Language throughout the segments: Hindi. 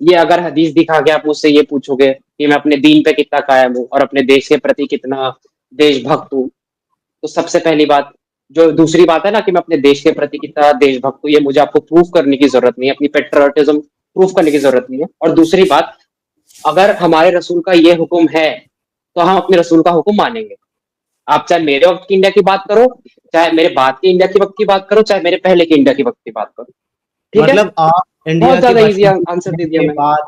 ये अगर हदीस दिखा के आप मुझसे ये पूछोगे कि मैं अपने दीन पे कितना कायम हूँ और अपने देश के प्रति कितना देशभक्त हूँ, तो सबसे पहली बात, जो दूसरी बात है ना कि मैं अपने देश के प्रति कितना देशभक्त हूँ, ये मुझे आपको प्रूफ करने की जरूरत नहीं है, अपनी पेट्रियोटिज्म प्रूफ करने की जरूरत नहीं है। और दूसरी बात, अगर हमारे रसूल का ये हुक्म है, तो हम अपने रसूल का हुक्म मानेंगे। आप चाहे मेरे वक्त की इंडिया की बात करो, चाहे मेरे बाद की इंडिया के वक्त की बात करो, चाहे मेरे पहले की इंडिया के वक्त की बात करो। ठीक है? मतलब आप बहुत इंडिया के ज्यादा इजी बाशिंदे आंसर दे होने दिया के मैंने। बाद,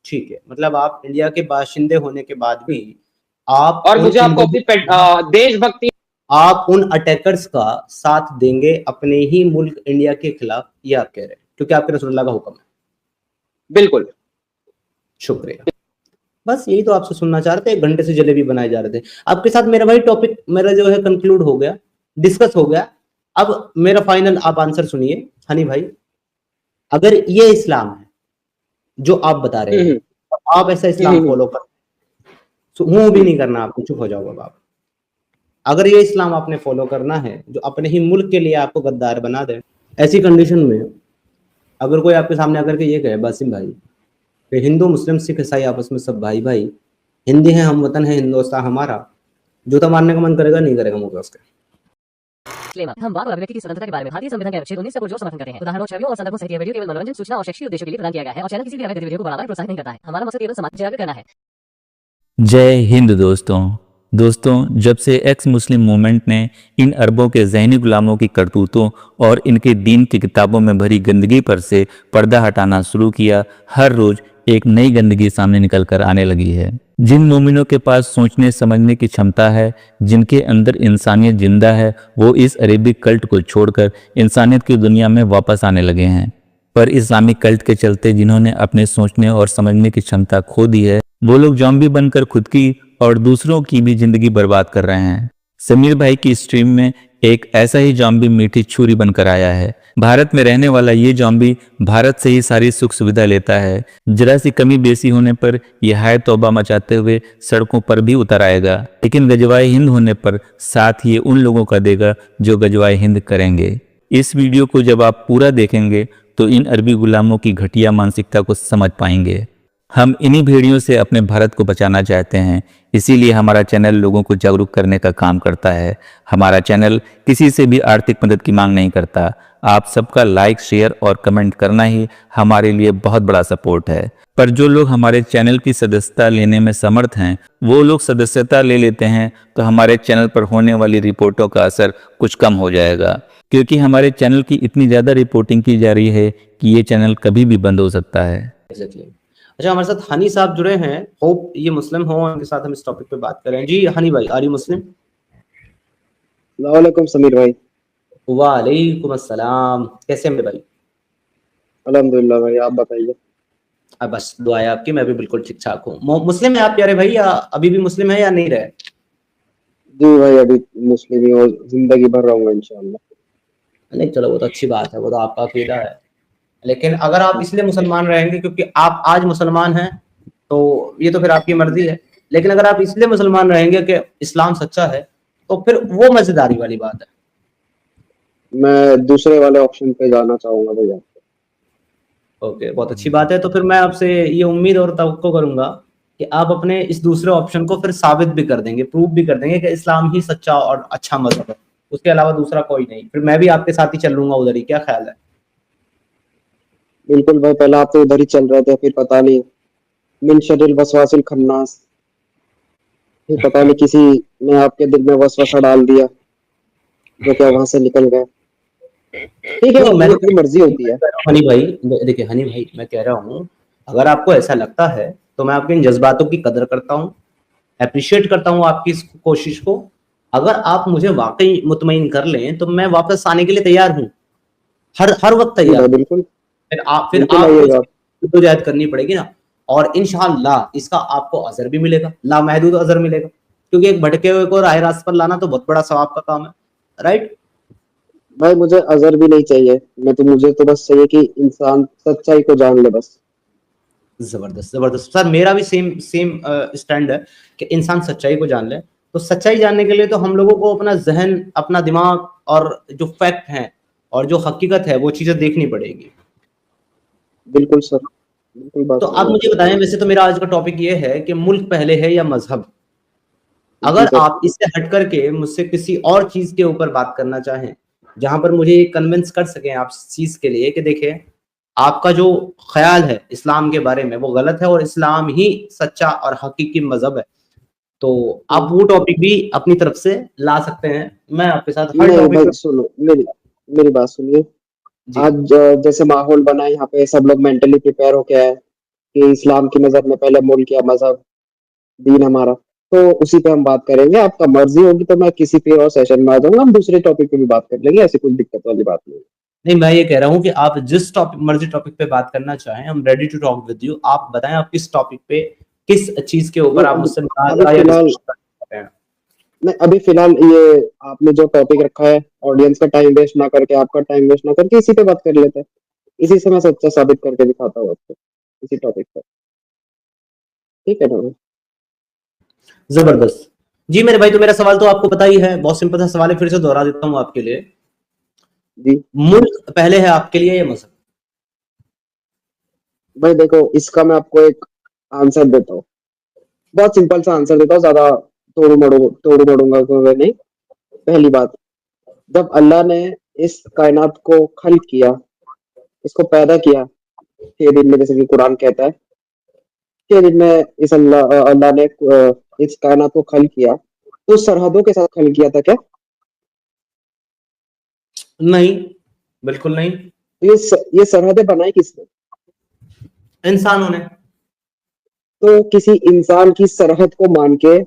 ठीक है, मतलब आप इंडिया के बाशिंदे होने के बाद भी आप और उन मुझे आपको अपनी इंडिविजुअल, देशभक्ति, आप उन अटैकर्स का साथ देंगे अपने ही मुल्क इंडिया के खिलाफ, ये आप कह रहे हैं क्योंकि आपके रसूलुल्लाह का हुक्म है। बिल्कुल। शुक्रिया। बस यही तो आपसे सुनना चाह रहे थे, 1 घंटे से जलेबी बनाए जा रहे थे आपके साथ। मेरा भाई टॉपिक मेरा जो है कंक्लूड हो गया, डिस्कस हो गया। अब मेरा फाइनल आप आंसर सुनिए हनी भाई, अगर ये इस्लाम है जो आप बता रहे हैं, तो आप ऐसा इस्लाम हम्म। फॉलो कर, हूं भी नहीं करना, आपको चुप हो जाओ अब आप। अगर ये इस्लाम आपने फॉलो करना है जो अपने ही मुल्क के लिए आपको गद्दार बना दे, ऐसी कंडीशन में अगर कोई आपके सामने आकर के ये कहे बासिम भाई कि हिंदू मुस्लिम सिख ईसाई आपस में सब भाई भाई, हिंदी है, हम वतन है हिंदुस्तान हमारा, जूता मारने का मन करेगा, नहीं करेगा मुझे उसके। हम वाक और अभिव्यक्ति की स्वतंत्रता के बारे में भारतीय संविधान के अनुच्छेद 19 से पुरजोर समर्थन करते हैं। उदाहरणों, छवियों और संदर्भों सहित यह वीडियो केवल मनोरंजन, सूचना और शैक्षिक उद्देश्यों के लिए प्रदान किया गया है और चैनल किसी भी अवैध गतिविधियों को बढ़ावा या प्रोत्साहित नहीं करता है। हमारा मकसद केवल समाज जागरूक करना है। जय हिंद दोस्तों, जब से एक्स मुस्लिम मूवमेंट ने इन अरबों के जहनी गुलामों की करतूतों और इनके दीन की किताबों में भरी गंदगी पर से पर्दा हटाना शुरू किया, हर रोज एक नई गंदगी सामने निकल कर आने लगी है। जिन मोमिनों के पास सोचने समझने की क्षमता है, जिनके अंदर इंसानियत जिंदा है, वो इस अरेबिक कल्ट को छोड़कर इंसानियत की दुनिया में वापस आने लगे हैं। पर इस्लामिक कल्ट के चलते जिन्होंने अपने सोचने और समझने की क्षमता खो दी है, वो लोग जॉम्बी बनकर खुद की और दूसरों की भी जिंदगी बर्बाद कर रहे हैं। समीर भाई की स्ट्रीम में एक ऐसा ही जॉम्बी मीठी छुरी बनकर आया है। भारत में रहने वाला ये जॉम्बी भारत से ही सारी सुख सुविधा लेता है। जरा सी कमी बेसी होने पर यह हाय तौबा मचाते हुए सड़कों पर भी उतर आएगा, लेकिन गजवाए हिंद होने पर साथ ये उन लोगों का देगा जो गजवाए हिंद करेंगे। इस वीडियो को जब आप पूरा देखेंगे तो इन अरबी गुलामों की घटिया मानसिकता को समझ पाएंगे। हम इन्हीं भेड़ियों से अपने भारत को बचाना चाहते हैं, इसीलिए हमारा चैनल लोगों को जागरूक करने का काम करता है। हमारा चैनल किसी से भी आर्थिक मदद की मांग नहीं करता। आप सबका लाइक, शेयर और कमेंट करना ही हमारे लिए बहुत बड़ा सपोर्ट है। पर जो लोग हमारे चैनल की सदस्यता लेने में समर्थ हैं, वो लोग सदस्यता ले लेते हैं, तो हमारे चैनल पर होने वाली रिपोर्टों का असर कुछ कम हो जाएगा, क्योंकि हमारे चैनल की इतनी ज़्यादा रिपोर्टिंग की जा रही है कि ये चैनल कभी भी बंद हो सकता है। अच्छा, हमारे साथ हनी साहब जुड़े हैं, होप ये मुस्लिम हो, उनके साथ हम इस टॉपिक पे बात करें। जी हनी भाई, आर यू मुस्लिम? वालेकुम समीर भाई। वालेकुम अस्सलाम, कैसे हैं मेरे भाई? अल्हम्दुलिल्लाह भाई, आप बताइए। बस दुआ है आपकी, मैं भी बिल्कुल ठीक ठाक हूँ। मुस्लिम है आप प्यारे भाई, या अभी भी मुस्लिम है या नहीं रहे? जी भाई, अभी मुस्लिम ही और जिंदगी भर रहूंगा इंशाल्लाह। नहीं चलो, वो तो अच्छी बात है, वो तो आपका अकीदा है। लेकिन अगर आप इसलिए मुसलमान रहेंगे क्योंकि आप आज मुसलमान हैं, तो ये तो फिर आपकी मर्जी है। लेकिन अगर आप इसलिए मुसलमान रहेंगे कि इस्लाम सच्चा है, तो फिर वो मजेदारी वाली बात है। मैं दूसरे वाले ऑप्शन पे जाना चाहूंगा भैया। ओके, बहुत अच्छी बात है। तो फिर मैं आपसे ये उम्मीद और तवक्को करूंगा कि आप अपने इस दूसरे ऑप्शन को फिर साबित भी कर देंगे, प्रूव भी कर देंगे कि इस्लाम ही सच्चा और अच्छा मजहब है, उसके अलावा दूसरा कोई नहीं। फिर मैं भी आपके साथ ही चल लूंगा उधर ही, क्या ख्याल है? बिल्कुल भाई, पहले आप तो उधर ही चल रहे थे, फिर पता नहीं मिन शर्रिल वसवासिल खन्नास, फिर पता नहीं किसी ने आपके दिल में वसवसा डाल दिया जो क्या वहां से निकल गया। ठीक है, मैं अपनी मर्जी होती है। हनी भाई, देखिए हनी भाई, मैं कह रहा हूँ अगर आपको ऐसा लगता है तो मैं आपके इन जज्बातों की कदर करता हूँ, अप्रिशिएट करता हूँ आपकी इस कोशिश को। अगर आप मुझे वाकई मुतमईन कर लें तो मैं वापस आने के लिए तैयार हूँ, हर वक्त तैयार। बिल्कुल फिर आप आइएगा। जद्दोजहद करनी पड़ेगी ना, और इंशाअल्लाह इसका आपको अजर भी मिलेगा, लामहदूद अजर मिलेगा, क्योंकि एक भटके हुए को राह रास्त पर लाना तो बहुत बड़ा सवाब का काम है, राइट? भाई मुझे अजर भी नहीं चाहिए, मुझे तो बस चाहिए कि इंसान सच्चाई को जान ले बस। जबरदस्त जबरदस्त सर, मेरा भी सेम सेम स्टैंड है कि इंसान सच्चाई को जान ले। तो सच्चाई जानने के लिए तो हम लोगों को अपना जहन, अपना दिमाग और जो फैक्ट है और जो हकीकत है वो चीजें देखनी पड़ेगी। बिल्कुल सर। बिल्कुल बात तो सही आप है। मुझे बताएं, वैसे तो मेरा आज का टॉपिक ये है कि मुल्क पहले है या मजहब। जी अगर सर। आप इससे हट करके मुझसे किसी और चीज के ऊपर बात करना चाहें, जहां पर मुझे कन्विंस कर सकें आप इस चीज के लिए कि देखिए आपका जो ख्याल है इस्लाम के बारे में वो गलत है और इस्लाम ही सच्चा और हकीकी मजहब है, तो आप हम्म। वो टॉपिक भी अपनी तरफ से ला सकते हैं। मैं आपके साथ हर नहीं टॉपिक भाई पे। सुनो, मेरी मेरी बात सुनिए। जी आज जैसे माहौल बना है यहाँ पे, सब लोग मेंटली प्रिपेयर हो गया है कि इस्लाम की नजर में पहले मुल्क या मजहब, दीन हमारा। तो उसी पे हम बात करेंगे। आपका मर्जी होगी तो मैं किसी फिर और सेशन में आ जाऊंगा, हम दूसरे टॉपिक पे भी बात कर लेंगे, ऐसी कोई दिक्कत वाली बात नहीं है। नहीं, मैं ये कह रहा हूँ कि आप जिस टॉपिक मर्जी टॉपिक पे बात करना चाहें, हम ready to talk with you. आप बताएं आप किस टॉपिक पे, किस चीज के ऊपर नहीं आप अभी, मुझसे अभी मुनाज़ा या फिलहाल डिस्कशन करना चाहते हैं। नहीं अभी फिलहाल ये आपने जो टॉपिक रखा है, ऑडियंस का टाइम वेस्ट ना करके, आपका टाइम वेस्ट ना करके, इसी पे बात कर लेते हैं। इसी से मैं सच्चा साबित करके दिखाता हूँ आपको, इसी टॉपिक पर। ठीक है ना भाई? जबरदस्त। जी मेरे भाई, तो मेरा सवाल तो आपको पता ही है, बहुत सिंपल सा सवाल है, फिर से दोहरा देता हूँ आपके लिए। जी मुल्क पहले है आपके लिए या मजहब? भाई देखो, इसका मैं आपको एक आंसर देता हूँ। बहुत सिंपल सा आंसर देता हूँ, ज्यादा तोड़ू मड़ूंगा तो मैं नहीं। पहली बात, जब अल्लाह ने इस कायनात को खल्क किया, इसको पैदा किया 6 दिन में, जैसे कि कुरान कहता है, 6 दिन में इस अल्लाह ने इस कायनात को खल्क किया, तो सरहदों के साथ खल्क किया था क्या? नहीं, बिल्कुल नहीं। तो ये सरहदें बनाई किसने? इंसानों ने। तो किसी इंसान की सरहद को मान के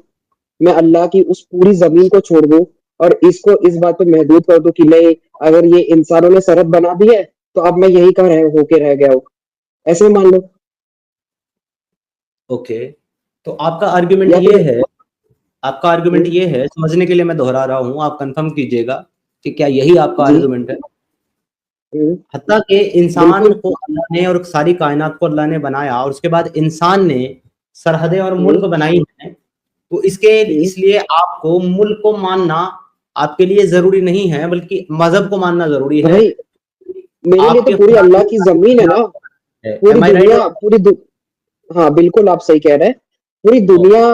मैं अल्लाह की उस पूरी जमीन को छोड़ दूं और इसको इस बात पे महदूद कर दूं कि नहीं, अगर ये इंसानों ने सरहद बना दी है तो अब मैं यही का रह होके रह गया हूं, ऐसे मान लो। ओके, तो आपका आर्ग्यूमेंट या ये फिर है, आपका आर्ग्यूमेंट हम्म, ये है, समझने के लिए मैं दोहरा रहा हूँ, आप कंफर्म कीजिएगा कि क्या यही आपका जी आर्ग्यूमेंट है। हम्म, हत्ता कि इंसान बिल्कुल को अल्लाह ने और सारी कायनात को अल्लाह ने बनाया और उसके बाद इंसान ने सरहदें और हम्म, मुल्क बनाई हैं, तो इसके हम्म, इसलिए आपको मुल्क को मानना आपके लिए जरूरी नहीं है, बल्कि मजहब को मानना जरूरी है। भाई मेरे लिए तो आपके पूरी खुदा अल्लाह ने की सारी जमीन है दुनिया ना। को है। पूरी एम आई राइट? दुनिया हाँ बिल्कुल आप सही कह रहे हैं। पूरी दुनिया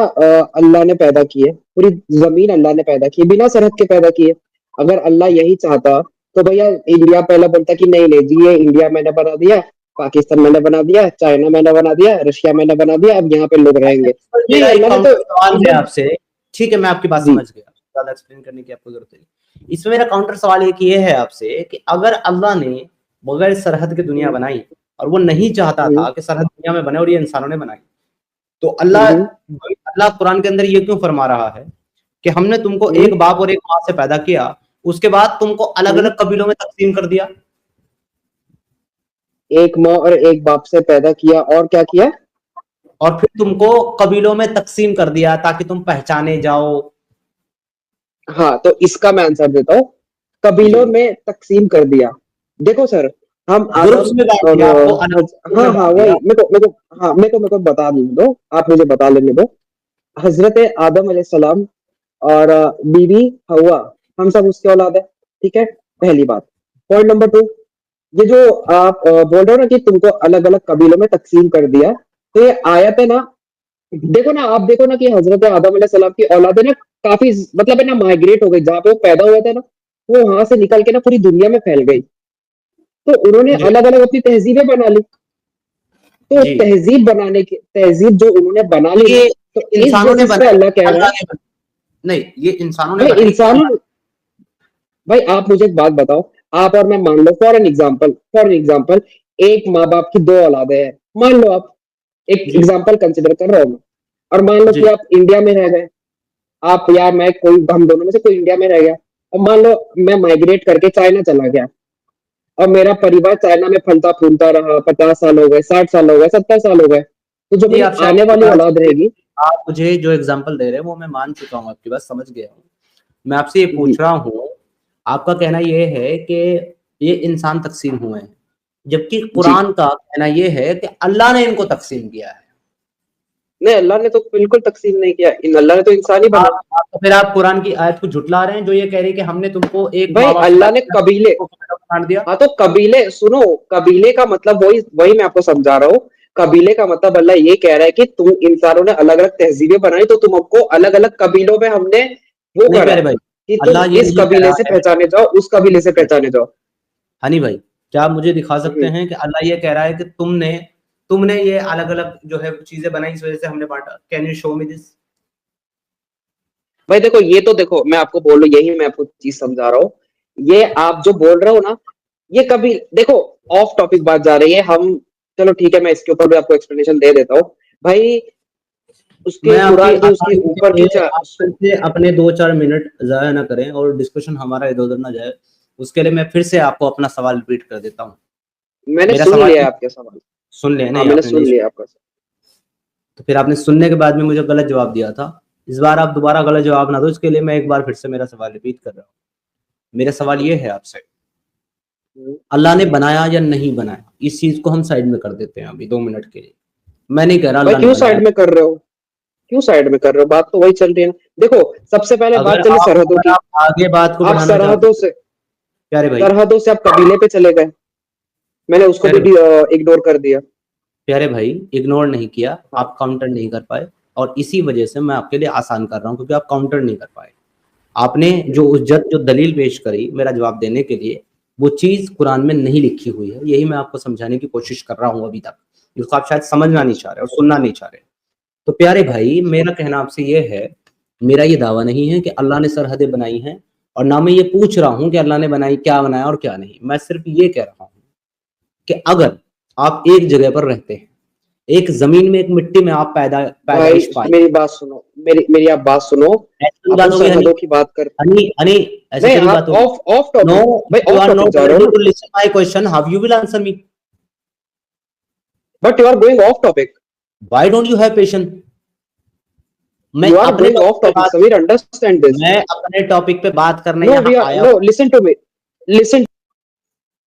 अल्लाह ने पैदा की है, पूरी जमीन अल्लाह ने पैदा की है, बिना सरहद के पैदा की है। अगर अल्लाह यही चाहता तो भैया इंडिया पहले बोलता कि नहीं नहीं जी, ये इंडिया मैंने बना दिया, पाकिस्तान मैंने बना दिया, चाइना मैंने बना दिया, रशिया मैंने बना दिया, अब यहाँ पे लोग रहेंगे। नहीं, मेरा एक अल्लाह ने तो काउंटर सवाल है मतलब आपसे। ठीक है, मैं आपकी बात जी समझ गया, ज्यादा एक्सप्लेन करने की आपको जरूरत नहीं। इसमें मेरा काउंटर सवाल एक ये है आपसे कि अगर अल्लाह ने बगैर सरहद की दुनिया हम्म, बनाई और वो नहीं चाहता हम्म, था कि सरहद दुनिया में बने और ये इंसानों ने बनाई, तो हम्म, अल्लाह कुरान के अंदर ये क्यों फरमा रहा है कि हमने तुमको हम्म, एक बाप और एक माँ से पैदा किया, उसके बाद तुमको अलग हम्म। अलग कबीलों में तकसीम कर दिया? एक माँ और एक बाप से पैदा किया और क्या किया? और फिर तुमको कबीलों में तकसीम कर दिया ताकि तुम पहचाने जाओ। हाँ तो इसका मैं आंसर देता हूँ। जी, कबीलों में तकसीम कर दिया। देखो सर, हम ग्रुप्स आदम में बांट और दिया आपको, अलग ग्रुप हाँ में हाँ बांट दिया। वही मेरे को बता लेने दो, आप मुझे बता लेने दो। हजरत आदम अलैहिस्सलाम और बीवी हवा, हम सब उसके औलाद है। ठीक है, पहली बात। पॉइंट नंबर 2, ये जो आप बोल रहे हो ना कि तुमको अलग अलग कबीलों में तकसीम कर दिया, तो ये आयत है ना। देखो ना, आप देखो ना कि हजरत आदम अलैहिस्सलाम की औलाद है ना, काफी मतलब है ना माइग्रेट हो गई। जहाँ पे वो पैदा हुए थे ना, वो वहां से निकल के ना पूरी दुनिया में फैल गई। तो उन्होंने जी अलग अलग अपनी तहजीबें बना ली। तो जी, तहजीब जो उन्होंने बना ली ना, ये तो इस इंसानों ने बेसिस पे बनाई अल्लाह कह रहा अल्लाह है। ने बनाई? नहीं, ये इंसानों ने भाई बनाई कि इंसानों, अल्लाह भाई आप मुझे एक बात बताओ। आप और मैं मान लो, फॉर एन एग्जाम्पल, एक माँ बाप की 2 औलादें हैं, मान लो आप। एक ने? जी एग्जाम्पल कंसिडर कर रहा हूँ मैं। और मान लो कि जी आप इंडिया में रह गए, आप या मैं, कोई हम दोनों में से कोई इंडिया में रह गया। और मान लो मैं माइग्रेट करके चाइना चला गया, और मेरा परिवार चाइना में फलता फूलता रहा, 50 साल हो गए, 60 साल हो गए, 70 साल हो गए, तो जो जी, मेरी आप आने वाली शायद औलाद रहेगी। आप मुझे जो एग्जांपल दे रहे हैं वो मैं मान चुका हूँ, आपकी बात समझ गया हूँ। मैं आपसे ये जी पूछ रहा हूँ, आपका कहना ये है कि ये इंसान तकसीम हुए हैं, जबकि जी, कुरान का कहना ये है कि अल्लाह ने इनको तकसीम किया है। नहीं अल्लाह ने तो बिल्कुल तकसीम नहीं किया, इन अल्लाह ने तो इंसान ही बनाए। तो फिर आप कुरान की आयत को झुटला रहे हैं जो ये कह रही है कि हमने तुमको एक भाई माँ बाप से अल्लाह ने पैदा किया, कबीले, तुमको बांट दिया। हाँ तो कबीले सुनो, कबीले का मतलब वही वही मैं आपको समझा रहा हूँ। कबीले का मतलब अल्लाह ये कह रहा है कि तुम इंसानों ने अलग अलग तहजीबें बनाई तो तुमको अलग अलग कबीलों में हमने वो नहीं करा प्यारे भाई, कि अल्लाह तुम ये इस नहीं कह कबीले रहा से है। पहचाने जाओ, उस कबीले से पहचाने जाओ। हनी भाई, क्या आप मुझे दिखा सकते हम्म। हैं कि अल्लाह ये कह रहा है कि तुमने तुमने ये अलग अलग जो है चीजें बनाई, इस वजह से हमने बांटा? Can you show me this? भाई देखो, ये तो देखो मैं आपको बोल रहा हूँ, यही मैं आपको चीज समझा रहा हूँ। ये आप जो बोल रहे हो ना, ये कभी देखो ऑफ टॉपिक बात जा रही है हम। चलो ठीक है, मैं इसके ऊपर भी आपको एक्सप्लेनेशन दे देता हूँ भाई। उसके मैं आपकी कुरान के उसके आसानी ऊपर के की लिए आप फिर से अपने 2-4 मिनट ज़ाया ना करें और डिस्कशन हमारा इधर-उधर ना जाए। उसके लिए मैं फिर से आपको अपना सवाल रिपीट कर देता हूँ। मैंने मेरा सुन सवाल लिया ये है आपके सवाल। सुन लिया हाँ, नहीं, मैंने आपने नहीं सुन लिया सुना। आपका सवाल। तो फिर आपने सुनने के बाद में मुझे गलत जवाब दिया था। इस बार आप दोबारा गलत जवाब ना दो, इसके लिए मैं एक बार फिर से मेरा सवाल रिपीट कर रहा हूँ। मेरा सवाल ये है आपसे, हम्म। अल्लाह ने बनाया या नहीं बनाया? इस चीज़ को हम साइड में कर देते हैं अभी 2 मिनट के लिए। मैं नहीं कह रहा भाई अल्लाह ने क्यों बनाया। साइड में कर रहे हो? क्यों साइड में कर रहे हो? बात तो वही चल रही है ना। देखो, सबसे पहले बात चली सरहदों अगर की। आप आगे बात को आप बढ़ाना चाहते सरहदों हैं से प्यारे भाई, सरहदों से आप कबीले पे चले गए। मैंने उसको भी प्यारे इग्नोर कर दिया। प्यारे भाई, इग्नोर नहीं किया, हाँ। आप काउंटर नहीं कर पाए और इसी वजह से मैं आपके लिए आसान कर रहा हूँ, क्योंकि आप काउंटर नहीं कर पाए। आपने जो जो दलील पेश करी मेरा जवाब देने के लिए, वो चीज़ कुरान में नहीं लिखी हुई है। यही मैं आपको समझाने की कोशिश कर रहा हूँ अभी तक, जिसको आप शायद समझना नहीं चाह रहे और सुनना नहीं चाह रहे। तो प्यारे भाई, मेरा कहना आपसे ये है, मेरा ये दावा नहीं है कि अल्लाह ने सरहदें बनाई हैं और ना मैं ये पूछ रहा हूँ कि अल्लाह ने बनाई, क्या बनाया और क्या नहीं। मैं सिर्फ ये कह रहा हूँ कि अगर आप एक जगह पर रहते हैं, एक ज़मीन में, एक मिट्टी में आप भाई पैदाइश पाए। मेरी बात सुनो, मेरी मेरी आप बात सुनो। ऐसी अपन बात होगी हनी, सरहदों की बात कर। हनी, हनी, ऐसी नहीं, थोड़ी बात आप होगी। ऑफ ऑफ नो, टॉपिक भाई, you off are topic not जा रहे हो एबल ना। To listen my question, how you will answer me? But you are going off topic. Why don't you have patience? मैं यू आर अपने गोइंग टॉपिक ऑफ पे टॉपिक, बात समीर, अंडरस्टैंड दिस। मैं अपने टॉपिक पे बात करने नो वी यहाँ आर आया नो, हूँ। Listen to me, listen.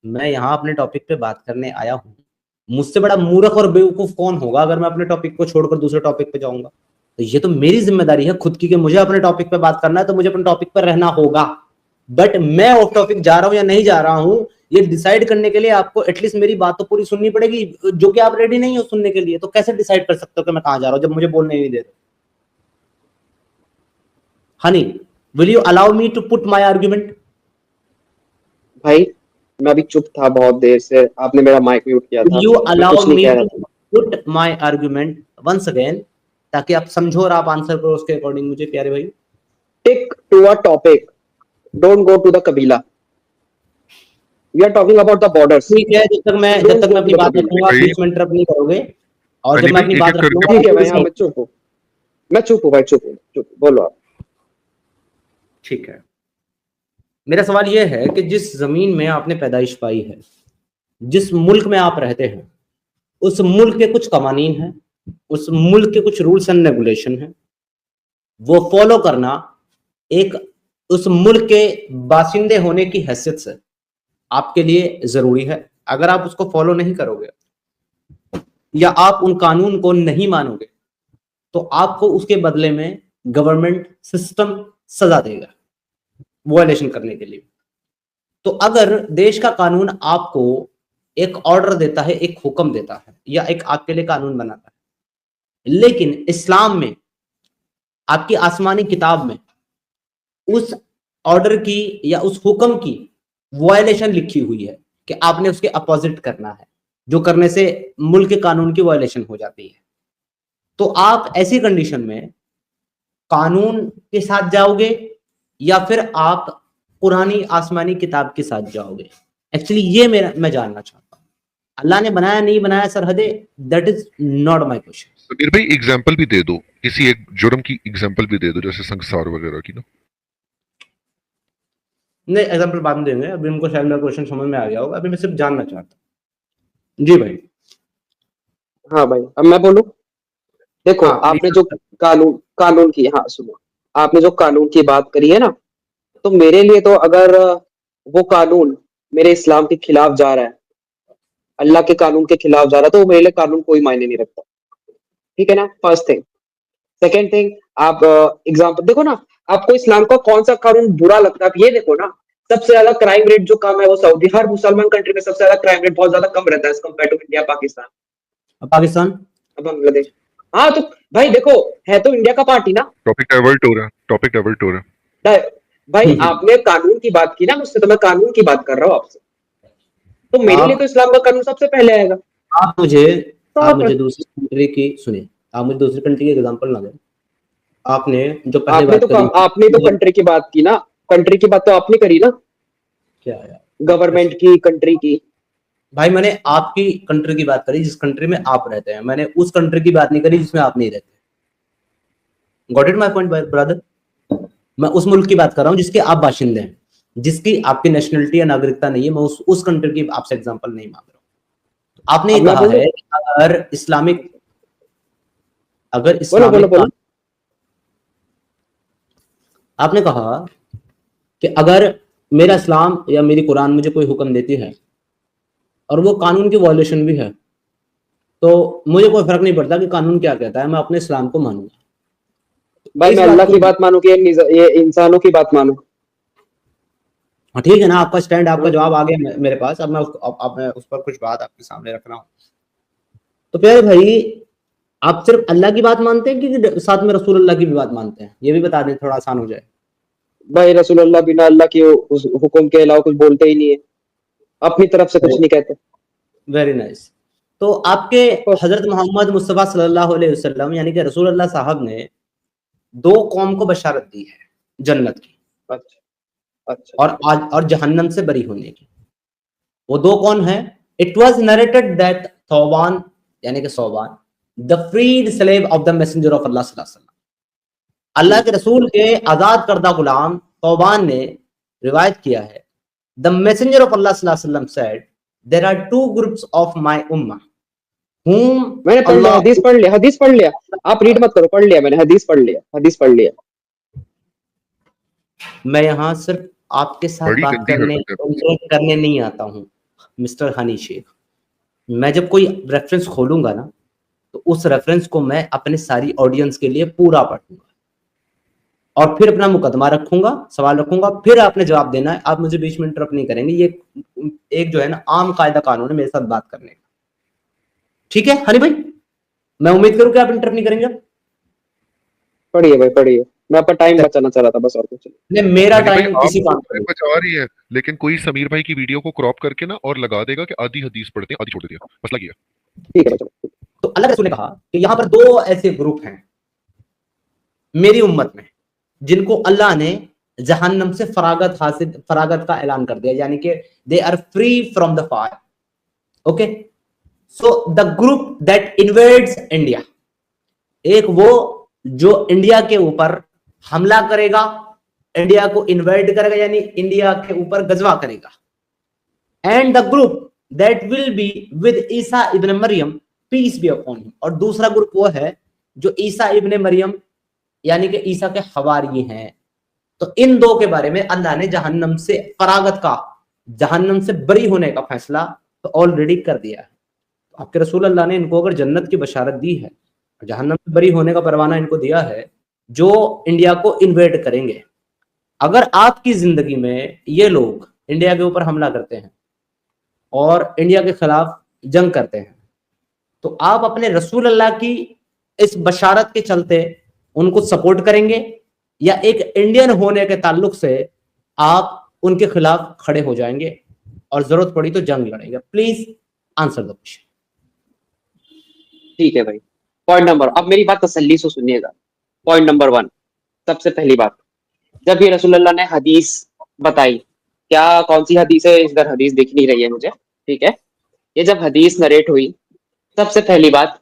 मैं यहाँ अपने टॉपिक पे बात करने आया हूँ। मुझसे बड़ा मूर्ख और बेवकूफ कौन होगा अगर मैं अपने टॉपिक को छोड़कर दूसरे टॉपिक पे जाऊंगा? तो ये तो मेरी जिम्मेदारी है खुद की कि मुझे अपने टॉपिक पे बात करना है, तो मुझे अपने टॉपिक पर रहना होगा। बट मैं ऑफ टॉपिक जा रहा हूँ या नहीं जा रहा हूँ, ये डिसाइड करने के लिए आपको एटलीस्ट मेरी बात तो पूरी सुननी पड़ेगी, जो कि आप रेडी नहीं हो सुनने के लिए। तो कैसे डिसाइड कर सकते हो कि मैं कहाँ जा रहा हूँ जब मुझे बोलने नहीं दे रहे? Honey, will you allow me to put my argument? भाई मैं अभी चुप था बहुत देर से, आपने मेरा माइक म्यूट किया विल था, यू मैं अलाउ कुछ नहीं मी कह रहा टू था। Put my argument once again, ताकि आप समझो और आप आंसर करो उसके अकॉर्डिंग मुझे, प्यारे भाई। Stick to a topic, don't go to the कबीला। We are talking about the borders, ठीक है, डोंट जब तक गो मैं टू अपनी द बात कबीला। रखूंगा, भाई बीच में इंटरप्ट नहीं करोगे। और जब अली मैं भाई अपनी एक बात एक रख लूंगा करके ठीक है तो भाई, हाँ सही। मैं चुप हूँ। मैं चुप हूँ भाई, चुप हूँ, चुप, बोलो आप। ठीक है, मेरा सवाल यह है कि जिस जमीन में आपने पैदाइश पाई है, जिस मुल्क में आप रहते हैं, उस मुल्क के कुछ कवानीन हैं, उस मुल्क के कुछ रूल्स एंड रेगुलेशन हैं, वो फॉलो करना एक उस मुल्क के बासिंदे होने की हैसियत से आपके लिए जरूरी है। अगर आप उसको फॉलो नहीं करोगे या आप उन कानून को नहीं मानोगे, तो आपको उसके बदले में गवर्नमेंट सिस्टम सजा देगा वायलेशन करने के लिए। तो अगर देश का कानून आपको एक ऑर्डर देता है, एक हुक्म देता है, या एक आपके लिए कानून बनाता है, लेकिन इस्लाम में, आपकी आसमानी किताब में, उस ऑर्डर की या उस हुक्म की वायलेशन लिखी हुई है कि आपने उसके अपोजिट करना है, जो करने से मुल्क के कानून की वायलेशन हो जाती है, तो आप ऐसी कंडीशन में कानून के साथ जाओगे या फिर आप पुरानी आसमानी किताब के साथ जाओगे? एक्चुअली ये मेरा मैं जानना चाहता हूँ। अल्लाह ने बनाया नहीं बनाया सरहदे, that is not my question. Sameer भाई एग्जांपल भी दे दो, किसी एक जुर्म की एग्जांपल भी दे दो, जैसे संसार वगैरह की ना। नहीं, एग्जाम्पल बाद में देंगे, अभी उनको शायद मेरा क्वेश्चन समझ में आ गया होगा, अभी मैं सिर्फ जानना चाहता हूँ। जी भाई। हाँ भाई, अब मैं बोलूँ। देखो, हाँ आपने जो कानून कानून की, हाँ सुनो, आपने जो कानून की बात करी है ना, तो मेरे लिए तो अगर वो कानून मेरे इस्लाम के खिलाफ जा रहा है, अल्लाह के कानून के खिलाफ जा रहा है, तो वो मेरे लिए कानून कोई मायने नहीं रखता। ठीक है ना, फर्स्ट थिंग। सेकेंड थिंग, आप एग्जाम्पल देखो ना, आपको इस्लाम का कौन सा कानून बुरा लगता है, आप ये देखो ना। सबसे ज्यादा क्राइम रेट जो कम है वो सऊदी, हर मुसलमान कंट्री में सबसे ज्यादा क्राइम रेट बहुत ज्यादा कम रहता है as compared to India, Pakistan. अब पाकिस्तान, अब बांग्लादेश। हाँ तो भाई देखो, है तो इंडिया का पार्टी ना। टॉपिक डाइवर्ट हो रहा है, टॉपिक डाइवर्ट हो रहा है। भाई आपने कानून की बात की ना मुझसे, तो मैं कानून की बात कर रहा हूँ आपसे। तो मेरे लिए आप तो इस्लाम का कानून सबसे पहले आएगा। आप मुझे तो आप मुझे दूसरी कंट्री की सुनिए, आप मुझे दूसरी कंट्री की एग्जांपल ना दें। आपने जो पहले बात करी, आपने तो कंट्री की बात की ना, कंट्री की बात तो आपने करी ना, क्या यार, गवर्नमेंट की, कंट्री की। भाई मैंने आपकी कंट्री की बात करी जिस कंट्री में आप रहते हैं, मैंने उस कंट्री की बात नहीं करी जिसमें आप नहीं रहते। Got it my point brother? मैं उस मुल्क की बात कर रहा हूं जिसके आप बाशिंदे हैं, जिसकी आपकी नेशनलिटी या नागरिकता नहीं है। मैं उस कंट्री की आपसे एग्जांपल नहीं मांग रहा हूं। आपने ये अब मैं कहा बोलूं? है कि अगर इस्लामिक बोलो बोलो बोलो। आपने कहा कि अगर मेरा इस्लाम या मेरी कुरान मुझे कोई हुक्म देती है और वो कानून की वॉल्यूशन भी है, तो मुझे कोई फर्क नहीं पड़ता कि कानून क्या कहता है, मैं अपने इस्लाम को मानूंगा। भाई इस मैं अल्लाह बात की को, बात मानू कि ये इंसानों की बात मानू? हाँ ठीक है ना, आपका स्टैंड, आपका हाँ? जवाब आ गया मेरे पास। अब मैं उस पर कुछ बात आपके सामने रख रहा हूँ। तो प्यारे भाई, आप सिर्फ अल्लाह की बात मानते हैं कि साथ में रसूल अल्लाह की भी बात मानते हैं? ये भी बता दें, थोड़ा आसान हो जाए। भाई रसूलुल्लाह बिना अल्लाह के उस हुक्म के अलावा कुछ बोलते ही नहीं है, अपनी तरफ से कुछ नहीं कहते। Very nice. तो आपके बस। हजरत मोहम्मद मुस्तफ़ा सल्लल्लाहु अलैहि वसल्लम यानी कि रसूल अल्लाह साहब ने दो कौम को बशारत दी है जन्नत की अच्छा अच्छा। और जहन्नम से बरी होने की। वो दो कौन है? It was narrated that Thauban यानी कि Sauban, the freed slave of the messenger of Allah सल्लल्लाहु अलैहि वसल्लम, अल्लाह के रसूल के आजाद करदा गुलाम थौबान ने रिवायत किया है, द मैसेंजर ऑफ अल्लाह सल्लल्लाहु अलैहि वसल्लम said, there are two groups of my उम्मा whom मैंने पढ़ लिया, अल्लाह, हदीस पढ़ लिया, हदीस पढ़ लिया। आप रीड मत करो, पढ़ लिया मैंने, हदीस पढ़ लिया, हदीस पढ़ लिया। मैं यहाँ सिर्फ आपके साथ बड़ी बात गंदी करने, हरकत है आपकी। इंटरेक्ट करने नहीं आता हूँ मिस्टर हनी शेख। मैं जब कोई रेफरेंस खोलूंगा ना, तो उस रेफरेंस को मैं अपने सारी ऑडियंस के लिए पूरा पढ़ूंगा और फिर अपना मुकदमा रखूंगा, सवाल रखूंगा, फिर आपने जवाब देना है। आप मुझे बीच में इंटरप्ट नहीं करेंगे। ये एक जो है ना आम कायदा कानून है मेरे साथ बात करने का। ठीक है हनी भाई, मैं उम्मीद करूं कि आप इंटरप्ट नहीं करेंगे। पढ़िए भाई पढ़िए, मैं आपका टाइम बचाना चाह रहा था बस, और कुछ नहीं। नहीं, मेरा हनी भाई टाइम आप किसी तो काम का टाइम नहीं। बचा रही है, लेकिन कोई समीर भाई की वीडियो को क्रॉप करके ना और लगा देगा कि आधी हदीस पढ़ते हैं आधी छोड़ देती है, मसला क्या है? ठीक है भाई चलो। तो अल्लाह के रसूल ने कहा कि यहां पर दो ऐसे ग्रुप हैं मेरी उम्मत में जिनको अल्लाह ने जहन्नम से फरागत का ऐलान कर दिया, यानी कि they are free from the fire. Okay, so the group that invades India, एक वो जो इंडिया के ऊपर हमला करेगा, इंडिया को इन्वेड करेगा यानी इंडिया के ऊपर गजवा करेगा, and the group that will be with ईसा इब्न मरियम पीस बी अपॉन हिम, और दूसरा ग्रुप वो है जो ईसा इब्न मरियम यानी कि ईसा के हवारी हैं। तो इन दो के बारे में अल्लाह ने जहन्नम से फरागत का, जहन्नम से बरी होने का फैसला तो ऑलरेडी कर दिया है। तो आपके रसूल अल्लाह ने इनको अगर जन्नत की बशारत दी है, जहन्नम से बरी होने का परवाना इनको दिया है जो इंडिया को इन्वेड करेंगे। अगर आपकी जिंदगी में ये लोग इंडिया के ऊपर हमला करते हैं और इंडिया के खिलाफ जंग करते हैं, तो आप अपने रसूल अल्लाह की इस बशारत के चलते उनको सपोर्ट करेंगे या एक इंडियन होने के ताल्लुक से आप उनके खिलाफ खड़े हो जाएंगे और जरूरत पड़ी तो जंग लड़ेंगे? Please answer the question. ठीक है भाई, पॉइंट नंबर, अब मेरी बात तसल्ली से सुनिएगा। पॉइंट नंबर 1, सबसे पहली बात, जब ये रसूलुल्लाह ने हदीस बताई, क्या कौन सी हदीस है, इधर हदीस दिख नहीं रही है मुझे, ठीक है। ये जब हदीस नरेट हुई, सबसे पहली बात,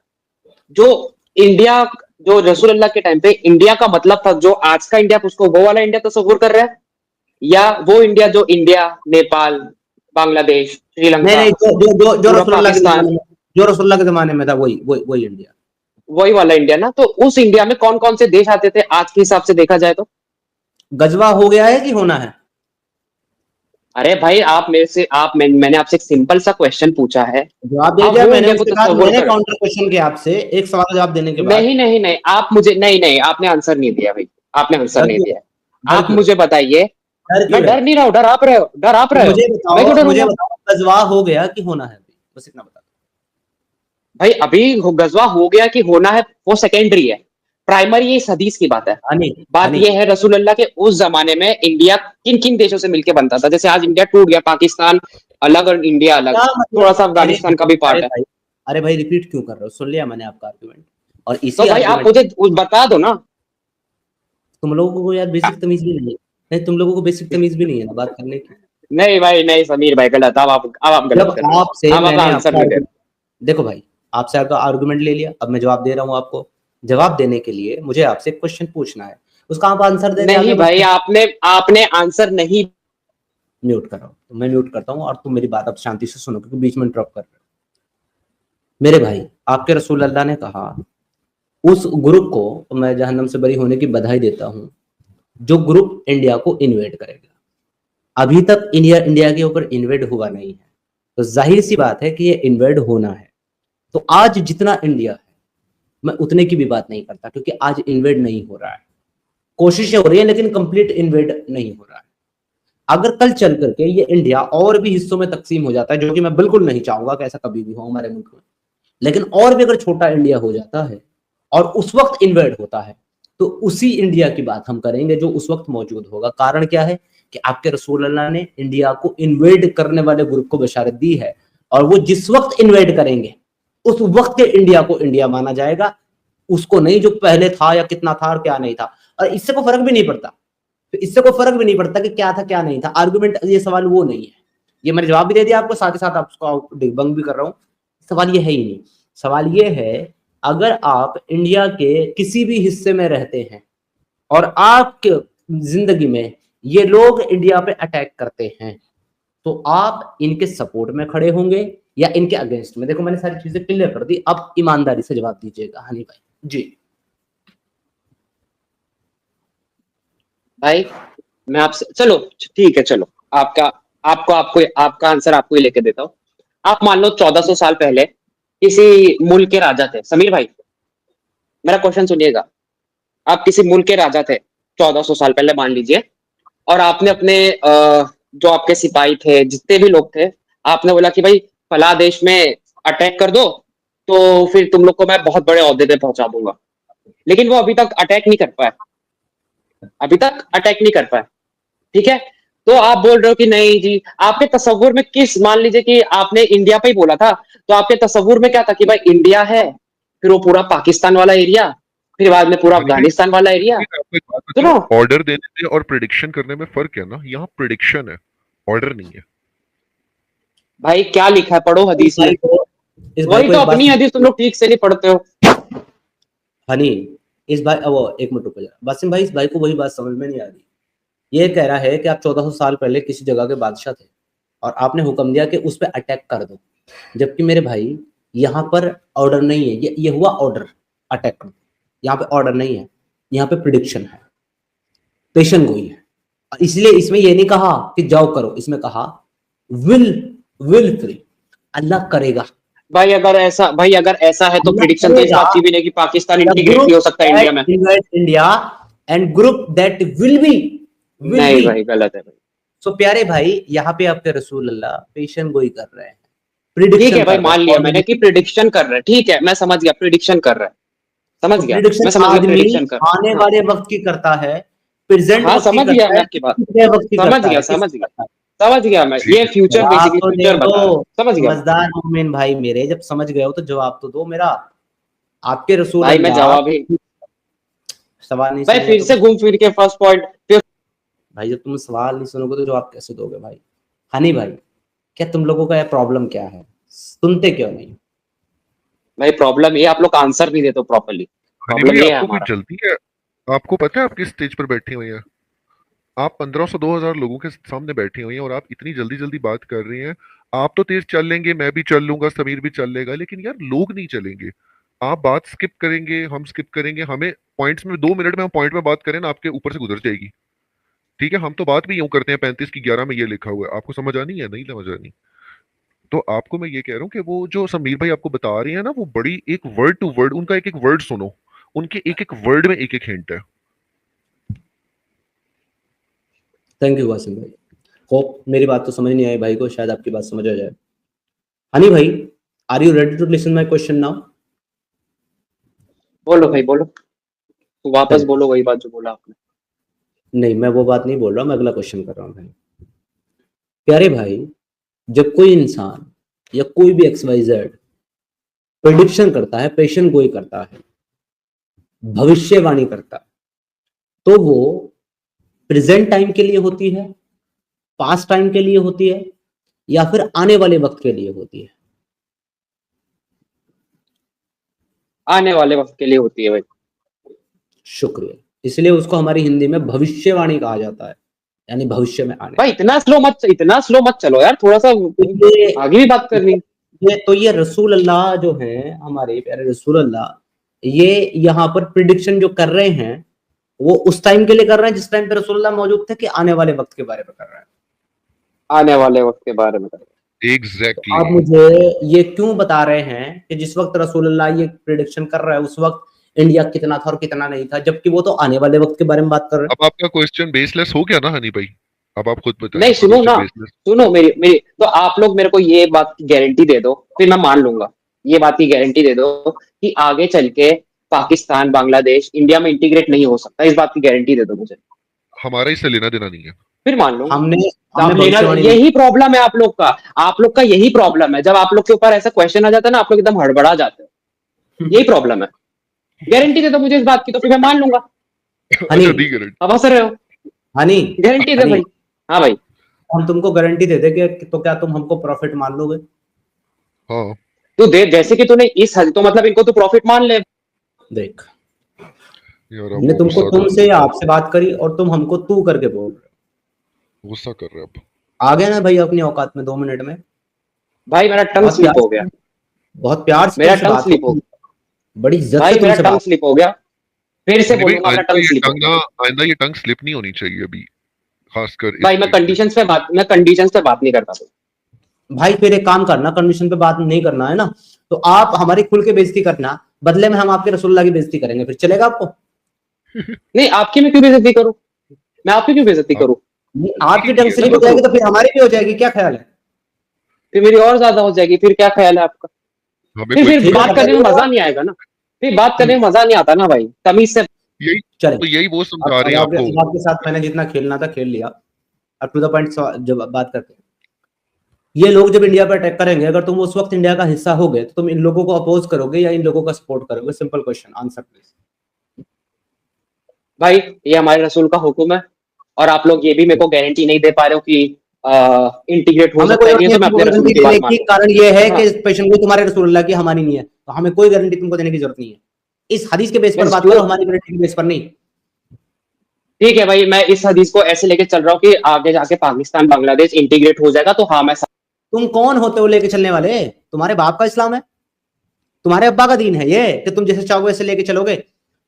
जो इंडिया, जो रसूलुल्लाह के टाइम पे इंडिया का मतलब था, जो आज का इंडिया उसको वो वाला इंडिया तस्वुर कर रहा है, या वो इंडिया जो इंडिया, नेपाल, बांग्लादेश, नहीं श्रीलंका, नहीं, जो पूरा रसूलुल्लाह के पाकिस्तान, जमाने में, जो रसूलुल्लाह के जमाने में था वही इंडिया। वही वाला इंडिया ना। तो उस इंडिया में कौन कौन से देश आते थे आज के हिसाब से देखा जाए तो? गजवा हो गया है कि होना है? अरे भाई आप मेरे से, मैंने आपसे एक सिंपल सा क्वेश्चन पूछा है, जवाब दे आप दिया वो मैंने, इंडिया को उसके बाद तस्वुर मैंने कर। काउंटर क्वेश्चन किया आपसे एक सवाल जवाब देने के बाद। नहीं नहीं नहीं, आप मुझे, नहीं नहीं, आपने आंसर नहीं दिया भाई, आपने आंसर डर नहीं क्यों? दिया। डर आप क्यों? मुझे बताइए। डर मैं क्यों है? डर नहीं रहा हूँ, डर आप रहे हो, डर आप तो रहे हो, मैं क्यों मुझे डरूंगा? बताओ गजवा हो गया कि होना है? बस इतना बता। भाई अभी गजवा हो गया कि होना है वो सेकेंडरी है, प्राइमरी इस हदीस की बात है। हनी बात हनी ये है रसूल अल्लाह के उस जमाने में इंडिया किन किन देशों से मिलके बनता था, जैसे आज इंडिया टूट गया, पाकिस्तान अलग और इंडिया अलग, क्या मतलब? थोड़ा सा अरे अफगानिस्तान का भी अरे पार्ट है। भाई, अरे भाई रिपीट क्यों कर रहे हो? सुन लिया मैंने आपका आर्गुमेंट, और तो इसी भाई आप आर्गुमेंट मुझे बता दो ना। तुम लोगों को यार बेसिक तमीज भी नहीं है। नहीं, तुम लोगों को बेसिक तमीज भी नहीं है ना बात करने की। नहीं भाई नहीं, समीर भाई गलत, अब आप जब गलत कर रहे हो। आपसे अब आप मैंने आंसर आपका नहीं दे रहे। देखो भाई, आपसे आपका आर्गुमेंट ले लिया, अब मैं जवाब दे रहा हूँ आपको। जवाब देने के लिए मुझे आपसे एक क्वेश्चन पूछना है, उसका आप आंसर दे के नहीं आगे भाई, बढ़ते हैं। आपने आपने आंसर नहीं। म्यूट कर रहा हूँ तो मैं म्यूट करता हूँ, और तुम मेरी बात अब शांति से सुनो, क्योंकि बीच में ड्रॉप कर रहे हो। मेरे भाई, आपके रसूल अल्लाह ने कहा उस ग्रुप को तो मैं जहन्नम से बरी होने की बधाई देता हूँ जो ग्रुप इंडिया को इन्वेड करेगा। अभी तक इंडिया इंडिया के ऊपर इन्वेड हुआ नहीं है, तो जाहिर सी बात है कि ये इन्वेड होना है। तो आज जितना इंडिया है, मैं उतने की भी बात नहीं करता, क्योंकि आज इन्वेड नहीं हो रहा है। कोशिशें हो रही है लेकिन कंप्लीट इन्वेड नहीं हो रहा है। अगर कल चल करके ये इंडिया और भी हिस्सों में तकसीम हो जाता है, जो कि मैं बिल्कुल नहीं चाहूंगा कि ऐसा कभी भी हो हमारे मुल्क में, लेकिन और भी अगर छोटा इंडिया हो जाता है और उस वक्त इन्वेड होता है, तो उसी इंडिया की बात हम करेंगे जो उस वक्त मौजूद होगा। कारण क्या है कि आपके रसूल अल्लाह ने इंडिया को इन्वेड करने वाले ग्रुप को बशारत दी है, और वो जिस वक्त इन्वेड करेंगे उस वक्त के इंडिया को इंडिया माना जाएगा, उसको नहीं जो पहले था या कितना था और क्या नहीं था। और इससे कोई फर्क भी नहीं पड़ता, तो इससे कोई फर्क भी नहीं पड़ता कि क्या था क्या नहीं था। आर्गुमेंट, ये सवाल वो नहीं है। ये मैंने जवाब भी दे दिया आपको, साथ ही साथ आपको डिबंग भी कर रहा हूँ। सवाल ये है ही नहीं। सवाल ये है, अगर आप इंडिया के किसी भी हिस्से में रहते हैं और आपके जिंदगी में ये लोग इंडिया पे अटैक करते हैं, तो आप इनके सपोर्ट में खड़े होंगे या इनके अगेंस्ट में? देखो मैंने सारी चीजें क्लियर कर दी, अब ईमानदारी से जवाब दीजिएगा हनी भाई जी। भाई मैं आपसे, चलो ठीक है, चलो आपका, आपको आपको आपका आंसर आपको ही लेके देता हूँ। आप मान लो 1400 साल पहले किसी मुल्क के राजा थे, समीर भाई मेरा क्वेश्चन सुनिएगा। आप किसी मुल्क के राजा थे 1400 साल पहले मान लीजिए, और आपने अपने जो आपके सिपाही थे, जितने भी लोग थे, आपने बोला कि भाई फला देश में अटैक कर दो, तो फिर तुम लोग को मैं बहुत बड़े ओहदे पे पहुंचा दूंगा। लेकिन वो अभी तक अटैक नहीं कर पाए, अभी तक अटैक नहीं कर पाए, ठीक है। तो आप बोल रहे हो कि नहीं जी, आपके तस्वुर में किस, मान लीजिए कि आपने इंडिया पे ही बोला था, तो आपके तस्वुर में क्या था कि भाई इंडिया है, फिर वो पूरा पाकिस्तान वाला एरिया, फिर बाद में पूरा हनी भाई, अफगानिस्तान वाला एरिया। मैं आपको एक बात सुनो बताऊं, ऑर्डर देने में और प्रिडिक्शन करने में फर्क है ना। यहाँ प्रिडिक्शन है, ऑर्डर नहीं है। भाई क्या लिखा है, पढ़ो इस हदीस में। भाई को इस भाई वही को तो, एक बात अपनी हदीस तुम लोग ठीक से नहीं पढ़ते हो। हनी, इस भाई वो एक मिनट रुको जरा, वासिम भाई, इस भाई को वही बात समझ में नहीं आ रही। ये कह रहा है कि आप 1400 साल पहले किसी जगह के बादशाह थे और आपने हुक्म दिया कि उस पर अटैक कर दो, जबकि मेरे भाई यहाँ पर ऑर्डर नहीं है। ये हुआ ऑर्डर अटैक कर दो, यहाँ पे ऑर्डर नहीं है, यहाँ पे प्रिडिक्शन है, पेशन गोई है। इसलिए इसमें ये नहीं कहा कि जाओ करो, इसमें कहा विल विल फ्री, अल्लाह करेगा। भाई अगर ऐसा है तो अल्लाह प्रिडिक्शन तो इस करेगा। बात की भी नहीं कि पाकिस्तान द इंटीग्रेट ग्रुप भी हो सकता है इंडिया दैट में। Invite India and group that will नहीं बी। भाई गलत है भाई। सो प्यारे भाई, यहाँ पे आपके रसूल अल्लाह पेशन गोई कर रहे हैं, ठीक प्रिडिक्शन है भाई, कर रहे मान हैं लिया ऑर्डर मैंने कि नहीं। प्रिडिक्शन कर रहा है, ठीक है मैं समझ गया, प्रिडिक्शन कर रहा है, समझ तो गया, प्रिडिक्शन मैं समझ गया आदमी प्रिडिक्शन कर आने रहा है। वाले वक्त की करता है, प्रेजेंट हाँ वक्त की समझ गया करता मैं है, आपकी बात, पिछले वक्त की समझ करता गया है, समझ किसकी गया, करता है? समझ गया मैं, ठीक ये है, फ्यूचर जवाब बेसिकली तो दे फ्यूचर बता रहा है, दो समझ गया मैं। समझदार मोमिन भाई मेरे, जब समझ गए हो तो जवाब तो दो मेरा। आपके रसूल भाई मैं अल्लाह, जवाब ही, सवाल नहीं भाई सुनेगा फिर तो से कुछ? घूम फिर के फर्स्ट पॉइंट फिर। भाई जब तुम सवाल नहीं सुनोगे तो जवाब कैसे दोगे भाई? हनी भाई, क्या तुम लोगों का यह प्रॉब्लम क्या है, सुनते क्यों नहीं? भाई प्रॉब्लम ये आप लोग आंसर नहीं देते प्रॉपरली, हनी प्रॉब्लम भाई, ये है आपको कोई हमारा। जल्दी है? आपको पता है आप किस स्टेज पर बैठी हुई हैं? आप 1500 2000 लोगों के सामने बैठी हुई हैं और आप इतनी जल्दी जल्दी बात कर रही हैं। आप तो तेज चल लेंगे, मैं भी चल लूंगा, समीर भी चल लेगा, लेकिन यार लोग नहीं चलेंगे। आप बात स्किप करेंगे, हम स्किप करेंगे, हमें पॉइंट्स में 2 मिनट में हम पॉइंट में बात करें ना, आपके ऊपर से गुजर जाएगी। ठीक है, हम तो बात भी यूं करते हैं 35 की 11 में ये लिखा हुआ है, आपको समझ आनी है? नहीं समझ आनी? तो आपको मैं ये कह रहा हूँ कि वो जो समीर भाई आपको बता रहे हैं ना, वो बड़ी एक वर्ड टू वर्ड, उनका एक एक वर्ड सुनो, उनके एक एक वर्ड में एक एक हिंट है। थैंक यू वासिम भाई। होप मेरी बात तो समझ नहीं आई भाई को, शायद आपकी बात समझ आ जाए। हनी भाई, Are you ready to listen my question now? बोलो भाई बोलो, तो वापस बोलो वही बात जो बोला आपने। नहीं, मैं वो बात नहीं बोल रहा, मैं अगला क्वेश्चन कर रहा हूँ भाई। प्यारे भाई, जब कोई इंसान या कोई भी XYZ प्रेडिक्शन करता है, पेशन गोई करता है, भविष्यवाणी करता है, तो वो प्रेजेंट टाइम के लिए होती है, पास्ट टाइम के लिए होती है, या फिर आने वाले वक्त के लिए होती है? आने वाले वक्त के लिए होती है भाई। शुक्रिया। इसलिए उसको हमारी हिंदी में भविष्यवाणी कहा जाता है, यानी भविष्य में आने। भाई इतना स्लो मत चलो यार, थोड़ा सा ये आगे भी बात करनी। ये रसूल अल्लाह जो है, हमारे प्यारे रसूल अल्लाह, ये यहाँ पर प्रिडिक्शन जो कर रहे हैं वो उस टाइम के लिए कर रहे हैं जिस टाइम पे रसूल अल्लाह मौजूद थे, कि आने वाले वक्त के बारे में कर रहे हैं? आने वाले वक्त के बारे में एग्जैक्टली। आप मुझे ये क्यों बता रहे हैं कि जिस वक्त रसूल अल्लाह ये प्रिडिक्शन कर रहा है उस वक्त इंडिया कितना था और कितना नहीं था, जबकि वो तो आने वाले वक्त के बारे में बात कर रहे हैं? अब आपका क्वेश्चन बेसलेस हो गया ना हनी भाई? अब आप खुद बताइए। नहीं सुनो ना, baseless। सुनो मेरी तो आप लोग मेरे को ये बात की गारंटी दे दो, फिर मैं मान लूंगा। ये बात की गारंटी दे दो कि आगे चल के पाकिस्तान बांग्लादेश इंडिया में इंटीग्रेट नहीं हो सकता, इस बात की गारंटी दे दो मुझे, हमारा इससे लेना देना नहीं है। फिर मान लूंगा। हमने आप लेना, यही प्रॉब्लम है आप लोग का यही प्रॉब्लम है। जब आप लोग के ऊपर ऐसा क्वेश्चन आ जाता है ना, आप लोग एकदम हड़बड़ा जाते हो, यही प्रॉब्लम है। गारंटी दे दो मुझे इस बात की, तो फिर मैं मान लूंगा। हनी, अच्छा दी गारंटी। अब हंस रहे हो? हनी, गारंटी दे भाई। हाँ भाई, हम तुमको गारंटी दे देंगे तो क्या तुम हमको प्रॉफिट मान लोगे? हाँ तू दे, जैसे कि तूने इस हद, तो मतलब इनको तो प्रॉफिट मान ले। देख, यार हमने अब तुमको तुमसे या आपसे बात करी और तुम हमको तू करके बोल रहे हो। गुस्सा कर रहे हैं अब। आ गए ना भाई अपनी औकात में 2 मिनट में? भाई मेरा टंग बहुत स्लिप प्यार हो गया, बहुत प्यार से मेरा तुमसे टंग बात स्लिप हो की, गया बड़ी इज्जत भाई, से मेरा तुमसे टंग बात। स्लिप हो गया। फिर से हनी भाई बोलूंगा, मेरा टंग स्लिप हो गया। आइंदा ये टंग स्लिप नहीं होनी चाहिए अभी, खासकर भाई मैं कंडीशंस पे बात नहीं करता। भाई फिर एक काम करना, कंडीशन पे बात नहीं करना है ना, तो आप हमारी खुल के बेइज्जती करना, बदले में हम आपके रसूलुल्लाह की बेइज्जती करेंगे, फिर चलेगा आपको? नहीं, आपकी मैं क्यों बेइज्जती करूं? मैं आपकी क्यों बेइज्जती करूं? नहीं, आपकी टंग स्लिप हो जाएगी तो फिर हमारी भी हो जाएगी, क्या ख्याल है? फिर मेरी और ज्यादा हो जाएगी, फिर क्या ख्याल है आपका? हमें कोई फिर बात करने में मजा नहीं आएगा ना, फिर बात करने में मजा नहीं आता ना भाई, तमीज से। यही चले, तो यही वो समझा अब रहे हैं आपको। आपके साथ मैंने जितना खेलना था खेल लिया, अब टू द पॉइंट जब बात करते हैं। ये लोग जब इंडिया पर अटैक करेंगे, अगर तुम उस वक्त इंडिया का हिस्सा हो गए तो तुम इन लोगों को अपोज करोगे या इन लोगों का सपोर्ट करोगे? Simple question, answer please. भाई ये हमारे रसूल का हुक्म है, और आप लोग ये भी मेरे को गारंटी नहीं दे पा रहे हो कि इंटीग्रेट हो हमें सकता कोई है नहीं, तो मैं अपने रसूल की बात देने मान की लूंगा। कारण ये है हाँ। कि पेशेंट को तुम्हारे रसूलुल्लाह की, हमारी नहीं है, तो हमें कोई गारंटी तुमको देने की जरूरत नहीं है। इस हदीस के बेस पर बस बात जो- करो, हमारी गारंटी के बेस पर नहीं। ठीक है भाई, मैं इस हदीस को ऐसे लेके चल रहा हूँ कि आगे जाके पाकिस्तान बांग्लादेश इंटीग्रेट हो जाएगा, तो हाँ मैं तुम कौन होते हो लेके चलने वाले? तुम्हारे बाप का इस्लाम है, तुम्हारे अब्बा का दीन है ये, कि तुम जैसे चाहो वैसे लेके चलोगे?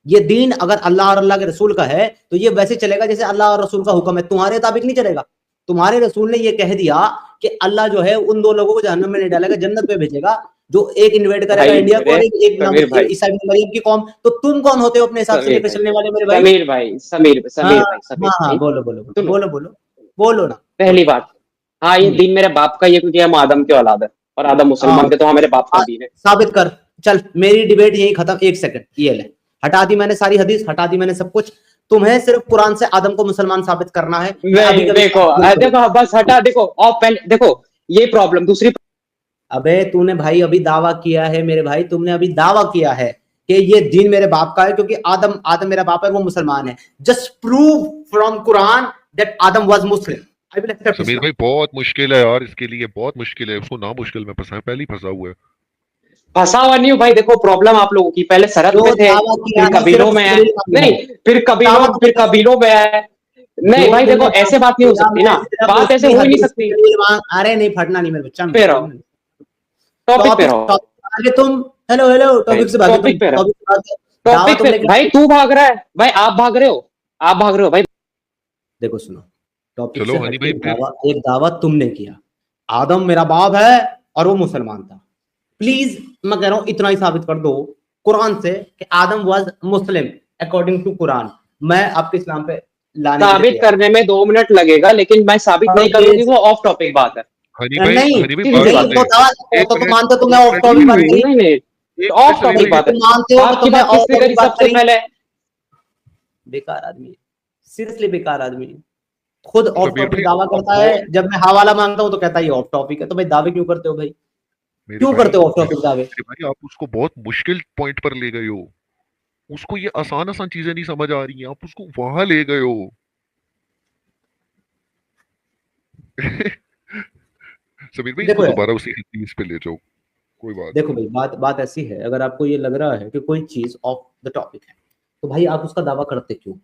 ये दीन अगर अल्लाह और अल्लाह के रसूल का है तो ये वैसे चलेगा जैसे अल्लाह और रसूल का हुक्म है, तुम्हारे मुताबिक नहीं चलेगा। तुम्हारे रसूल ने ये कह दिया कि अल्लाह जो है उन 2 लोगों को जहन्नम में नहीं डालेगा, जन्नत में भेजेगा, जो एक इन्वेट करेगा भाई इंडिया को और समीर भाई, एक ईसा इब्न मरियम की कौम। तो तुम कौन होते हो अपने हिसाब से समीर लेकर भाई, चलने वाले मेरे भाई? समीर भाई, समीर हाँ समीर हाँ, भाई, बोलो बोलो सुनो। बोलो बोलो बोलो ना। पहली बात, हाँ ये दीन मेरे बाप का ही है, क्योंकि हम आदम के औलाद है और आदम मुसलमान थे, तो हाँ मेरे बाप का दीन है। साबित कर, चल मेरी डिबेट यही खत्म। 1 सेकंड, ये ले, हटा दी मैंने सारी हदीस, हटा दी मैंने सब कुछ। तुम्हें सिर्फ कुरान से आदम को मुसलमान साबित करना है। नहीं, देखो बस हटा, देखो और पहले देखो ये प्रॉब्लम। दूसरी, अबे तूने भाई अभी दावा किया है मेरे भाई, तुमने अभी दावा किया है कि ये दीन मेरे बाप का है क्योंकि आदम मेरा बाप है, वो मुसलमान है। Just prove from Quran that Adam was Muslim, I will accept. Sameer भाई बहुत मुश्किल है यार, इसके लिए बहुत मुश्किल है, उसको ना मुश्किल में फंसा है, पहले ही फंसा हुआ है। फंसा हुआ नहीं हूँ भाई। देखो प्रॉब्लम आप लोगों की, पहले सरहद पे थे, फिर कबीलों में है, नहीं फिर कबीलों में है। नहीं भाई देखो, ऐसे बात नहीं हो सकती ना, बात ऐसे हो ही नहीं सकती। अरे नहीं, फटना नहीं मेरे बच्चा, टॉपिक पे रहो, आगे तुम। हेलो हेलो, टॉपिक से टॉपिक पे रहो, टॉपिक पे। भाई तू भाग रहा है भाई, आप भाग रहे हो भाई। देखो सुनो, टॉपिक चलो से हनी हटके भाई, एक दावा तुमने किया, आदम मेरा बाप है और वो मुसलमान था। प्लीज मैं कह रहा हूं इतना ही साबित कर दो कुरान से कि Adam was Muslim according to Quran. मैं आपके इस्लाम पे लाने साबित करने में 2 मिनट लगेगा, लेकिन मैं साबित नहीं करूंगी, वो ऑफ टॉपिक बात है। हनी भाई नहीं बात नहीं, सुनिए। तो दावा एक तो मिनट, मानते हो, तुमने एक ऑफ मिनट टॉपिक समीर बात भाई, करी, नहीं नहीं, एक ऑफ मिनट समीर टॉपिक भाई, बात है। तुम मानते हो कि आपकी तुमने बात ऑफ किसने टॉपिक करी बात सबसे करी। पहले? बेकार आदमी, सीरियसली बेकार आदमी, खुद ऑफ समीर टॉपिक भाई दावा आप करता है, बहुत, जब मैं हवाला मांगता हूँ तो कहता है ये ऑफ टॉपिक है। तो भाई दावे क्यों करते हो भाई, क्यों करते हो ऑफ टॉपिक दावे? मेरे भाई आप उसको बहुत मुश्किल पॉइंट पर ले गए हो। उसको ये आसान आसान चीजें नहीं समझ आ रही हैं, आप उसको वहां ले गए हो। समीर भाई इसको देखो यार, दोबारा उसी चीज पे ले जाओ, कोई बात देखो नहीं। भाई, बात बात ऐसी है, अगर आपको ये लग रहा है कि कोई चीज ऑफ द टॉपिक है, तो भाई आप उसका दावा करते क्यों?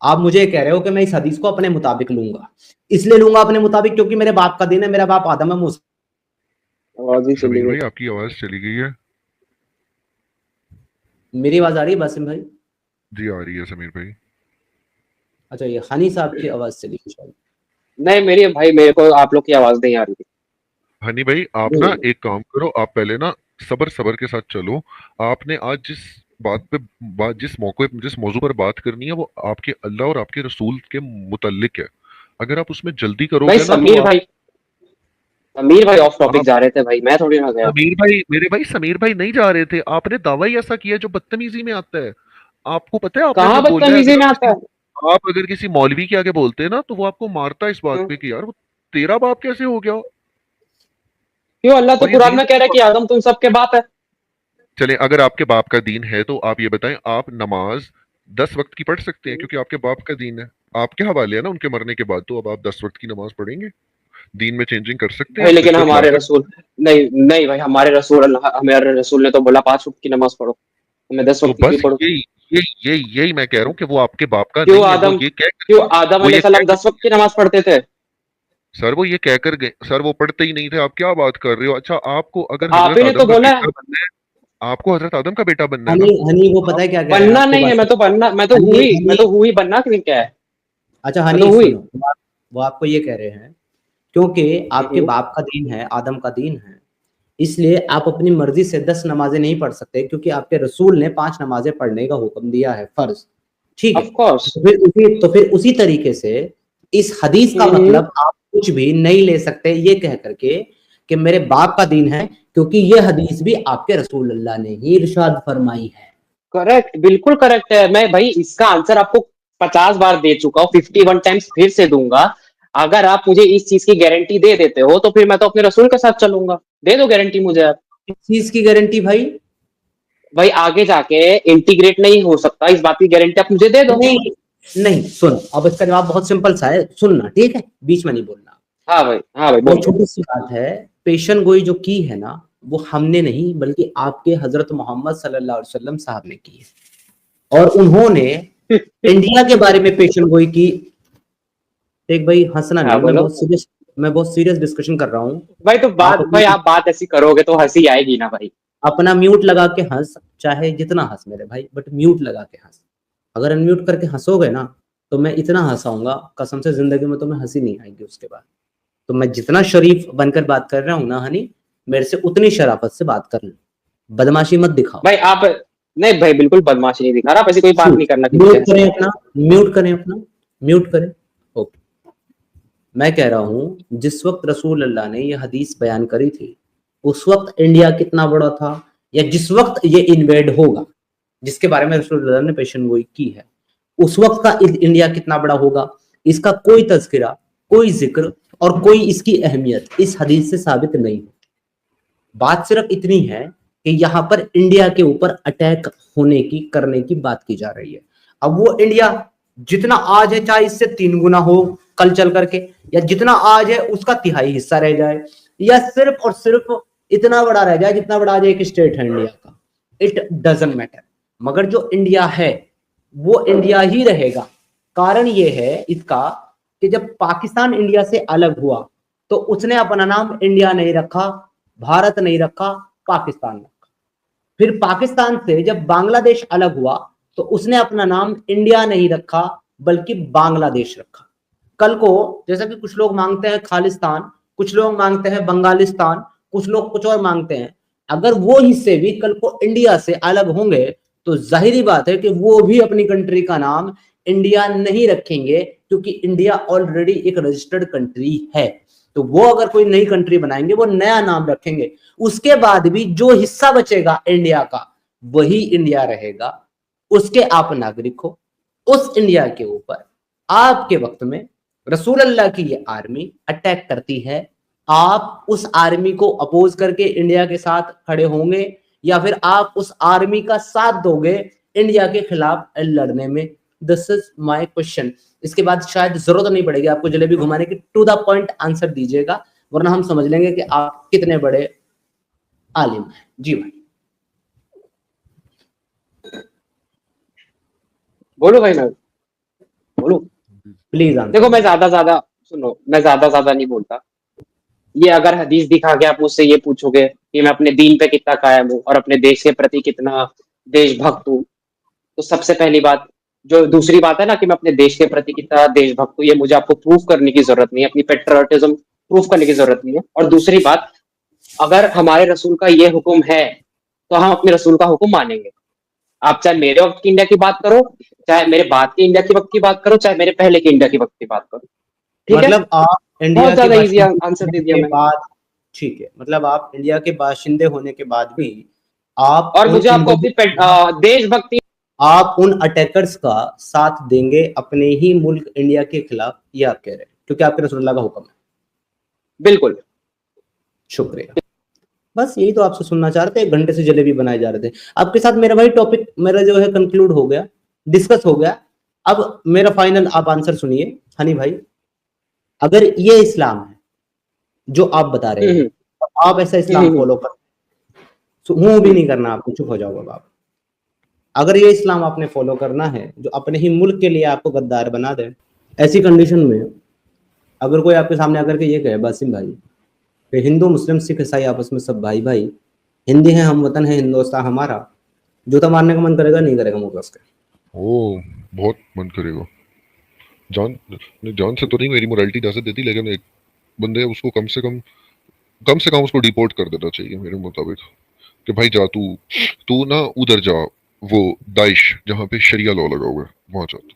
आप मुझे कह रहे हो कि मैं इस हदीस को अपने मुताबिक लूंगा, इसलिए लूंगा अपने मुताबिक क्योंकि मेरे बाप का दिन है, मेरा बाप आदम है मूसा। आवाज ही चली समीर गई। भाई आपकी आवाज चली गई है। मेरी आवाज आ रही है बासिम भाई? जी आ रही है समीर भाई। अच्छा, ये हनी साहब की आवाज चली गई शायद। नहीं मेरी भाई, मेरे को आप लोग की आवाज नहीं आ रही थी। हनी भाई आप ना एक काम करो, आप पहले ना सबर सबर के साथ चलो। आपने आज जिस मौके जिस मौजू पर बात करनी है वो आपके अल्लाह और आपके रसूल के मुतल्लिक है। अगर आप उसमें जल्दी भाई करोगे ना तो समीर भाई ऑफ टॉपिक आप जा रहे थे भाई, मैं थोड़ी ना गया। समीर भाई, मेरे भाई समीर भाई नहीं जा रहे थे, आपने दावा ही ऐसा किया जो बदतमीजी में आता है। आपको पता है आपने कहाँ जब बोला है, बदतमीजी में आता है? आप अगर किसी मौलवी के आगे बोलते हैं ना तो वो आपको मारता है इस बात पे कि यार वो तेरा बाप कैसे हो गया। क्यों? अल्लाह तो और ये कुरान दीन में कह रहा है कि आदम तुम सबके बाप है। चले, अगर आपके बाप का दीन है तो आप ये बताएं, आप नमाज 10 वक्त की पढ़ सकते हैं क्योंकि आपके बाप का दीन है। आपके हवाले है ना उनके मरने के बाद, तो अब आप 10 वक्त की नमाज पढ़ेंगे। दीन में चेंजिंग कर सकते हैं, भाई आप लेकिन शिद्दत ला हमारे सकते रसूल, नहीं नहीं भाई, हमारे रसूल ने तो बोला 5 वक्त की नमाज पढ़ो, तो मैं 10 हैं। तो वक्त की क्यों बस पढ़ूं? यही मैं कह रहा हूँ कि वो आपके बाप का क्यों नहीं है। आदम, क्यों आदम वो ये अलैहिस्सलाम कहकर 10 वक्त की नमाज पढ़ते थे? सर वो ये कहकर गए सर, वो पढ़ते ही नहीं थे। आप क्या बात कर रहे हो? अच्छा आपको तो अगर आप हजरत ही ने आदम तो का बोला है। बेटा बनना है, आपको हजरत आदम का बेटा बनना है हनी ना। हनी वो आप पता है क्या कह रहे हैं बनना आपको नहीं है, बात? हनी मैं हनी तो हुई बनना क्यों क्या है? अच्छा मैं तो हनी हुई। सुनो, वो आपको ये कह रहे हैं क्योंकि आपके बाप का दीन है, आदम का दीन है, इसलिए आप अपनी मर्जी से 10 नमाजें नहीं पढ़ सकते क्योंकि आपके रसूल ने 5 नमाजें पढ़ने का हुक्म दिया है, फर्ज। ठीक है, ऑफ कोर्स। तो फिर उसी तरीके से इस हदीस का मतलब आप कुछ भी नहीं ले सकते ये कह करके कि मेरे बाप का दीन है, क्योंकि ये हदीस भी आपके रसूल अल्लाह ने ही इरशाद फरमाई है। करेक्ट, बिल्कुल करेक्ट है। मैं भाई इसका आंसर आपको 50 बार दे चुका हूँ, 51 टाइम्स फिर से दूंगा। अगर आप मुझे इस चीज की गारंटी दे देते हो तो फिर मैं तो अपने रसूल के साथ चलूंगा। दे दो गारंटी मुझे आप। इस चीज की गारंटी भाई? भाई आगे जाके इंटीग्रेट नहीं हो सकता, इस बात की गारंटी आप मुझे दे दो। नहीं नहीं, सुन, अब इसका जवाब बहुत सिंपल सा है, सुनना ठीक है, बीच में नहीं बोलना। हाँ भाई बहुत बोलिए। छोटी सी बात है, पेशन गोई जो की है ना, वो हमने नहीं बल्कि आपके हजरत मोहम्मद सल्लल्लाहु अलैहि वसल्लम साहब ने की है, और उन्होंने इंडिया के बारे में पेशन गोई की। देख भाई, हंसना हाँ नहीं, बोलो। मैं बहुत सीरियस डिस्कशन कर रहा हूँ। भाई तो आप बात ऐसी करोगे तो हंसी आएगी ना भाई। अपना म्यूट लगा के हंस, चाहे जितना हंस मेरे भाई, बट म्यूट लगा के हंस। अगर अनम्यूट करके हंसोगे ना तो मैं इतना हंसाऊंगा कसम से, जिंदगी में तुम्हें हंसी नहीं आएगी उसके बाद। तो मैं जितना शरीफ बनकर बात कर रहा हूँ ना हनी, मेरे से उतनी शराफत से बात कर लो, बदमाशी मत दिखाओ। भाई आप, नहीं भाई बिल्कुल बदमाशी नहीं दिखा रहा, आप ऐसी कोई बात नहीं करना किसी म्यूट से। करें अपना, म्यूट करें अपना, म्यूट करें। ओके, मैं कह रहा हूं जिस वक्त रसूल अल्लाह ने ये हदीस बयान करी थी, उस वक्त इंडिया कितना बड़ा था, या जिस वक्त ये इन्वेड होगा, जिसके बारे में रसूल अल्लाह ने पेशन गोई की है, उस वक्त का इंडिया कितना बड़ा होगा, इसका कोई तज़किरा, कोई जिक्र और कोई इसकी अहमियत इस हदीस से साबित नहीं हो। बात सिर्फ इतनी है कि यहाँ पर इंडिया के ऊपर अटैक होने की, करने की बात की जा रही है। अब वो इंडिया जितना आज है, चाहे इससे 3 गुना हो कल चल करके, या जितना आज है उसका 1/3 हिस्सा रह जाए, या सिर्फ और सिर्फ इतना बड़ा रह जाए जितना बड़ा आज एक स्टेट है इंडिया का, इट डजंट मैटर। मगर जो इंडिया है वो इंडिया ही रहेगा। कारण ये है इसका कि जब पाकिस्तान इंडिया से अलग हुआ तो उसने अपना नाम इंडिया नहीं रखा, भारत नहीं रखा, पाकिस्तान रखा। फिर पाकिस्तान से जब बांग्लादेश अलग हुआ तो उसने अपना नाम इंडिया नहीं रखा बल्कि बांग्लादेश रखा। कल को जैसा कि कुछ लोग मांगते हैं खालिस्तान, कुछ लोग मांगते हैं बंगालिस्तान, कुछ लोग कुछ और मांगते हैं, अगर वो हिस्से भी कल को इंडिया से अलग होंगे तो जाहिरी बात है कि वो भी अपनी कंट्री का नाम इंडिया नहीं रखेंगे, क्योंकि इंडिया ऑलरेडी एक रजिस्टर्ड कंट्री है। तो वो अगर कोई नई कंट्री बनाएंगे, वो नया नाम रखेंगे, उसके बाद भी जो हिस्सा बचेगा इंडिया का वही इंडिया रहेगा, उसके आप नागरिक हो। उस इंडिया के ऊपर आपके वक्त में रसूल अल्लाह की ये आर्मी अटैक करती है, आप उस आर्मी को अपोज करके इंडिया के साथ खड़े होंगे या फिर आप उस आर्मी का साथ दोगे इंडिया के खिलाफ लड़ने में? This is my question. इसके बाद शायद जरूरत नहीं पड़ेगी आपको जलेबी घुमाने की, टू द पॉइंट आंसर दीजिएगा, वरना हम समझ लेंगे कि आप कितने बड़े आलिम हैं। जी भाई बोलो भाई, मैं बोलूं? Please answer. देखो, मैं ज्यादा सुनो, मैं ज्यादा नहीं बोलता। ये अगर हदीस दिखा के आप मुझसे ये पूछोगे कि मैं अपने दीन पे कितना कायम हूँ और अपने देश के प्रति कितना देशभक्त हूँ, तो सबसे पहली बात, जो दूसरी बात है ना कि मैं अपने देश के प्रति कितना देशभक्त हूँ, ये मुझे आपको प्रूफ करने की जरूरत नहीं है, अपनी पेट्रियोटिज्म प्रूफ करने की जरूरत नहीं है। और दूसरी बात, अगर हमारे रसूल का ये हुक्म है तो हम अपने रसूल का हुक्म मानेंगे। आप चाहे मेरे वक्त की इंडिया की बात करो, चाहे मेरे बाद के इंडिया के वक्त की बात करो, चाहे मेरे पहले के इंडिया के वक्त की बात करो, ठीक है? मतलब आप इंडिया बहुत के ज्यादा इजी बाशिंदे आंसर दे होने दिया के मैंने। बाद, ठीक है, मतलब आप इंडिया के बाशिंदे होने के बाद भी आप और उन मुझे आपको अपनी देशभक्ति, आप उन अटैकर्स का साथ देंगे अपने ही मुल्क इंडिया के खिलाफ, ये आप कह रहे हैं क्योंकि आपके रसूलुल्लाह का हुक्म है। बिल्कुल। शुक्रिया, बस यही तो आपसे सुनना चाह रहे थे। 1 घंटे से जलेबी बनाए जा रहे थे आपके साथ। मेरा भाई टॉपिक मेरा जो है कंक्लूड हो गया, डिस्कस हो गया। अब मेरा फाइनल आप आंसर सुनिए हनी भाई, अगर ये इस्लाम है जो आप बता रहे हैं, तो आप ऐसा इस्लाम फॉलो कर, मुंह भी नहीं करना आपको, चुप हो जाओ अब आप। अगर ये इस्लाम आपने फॉलो करना है जो अपने ही मुल्क के लिए आपको गद्दार बना दे, ऐसी कंडीशन में अगर कोई आपके सामने आकर के ये कहे बासिम भाई कि हिंदू मुस्लिम सिख ईसाई आपस में सब भाई भाई, हिंदी है, हम वतन है, हिंदुस्तान हमारा, जूता मारने का मन करेगा? नहीं करेगा मुंह पे उसके? ओ बहुत मन करेगा। जान जान से तो नहीं मेरी मोरालिटी इजाजत देती, लेकिन एक बंदे उसको कम से कम उसको डिपोर्ट कर देना चाहिए मेरे मुताबिक, कि भाई जा तू ना उधर जा, वो दाइश जहाँ पे शरिया लॉ लगा हुआ है वहां जा तू।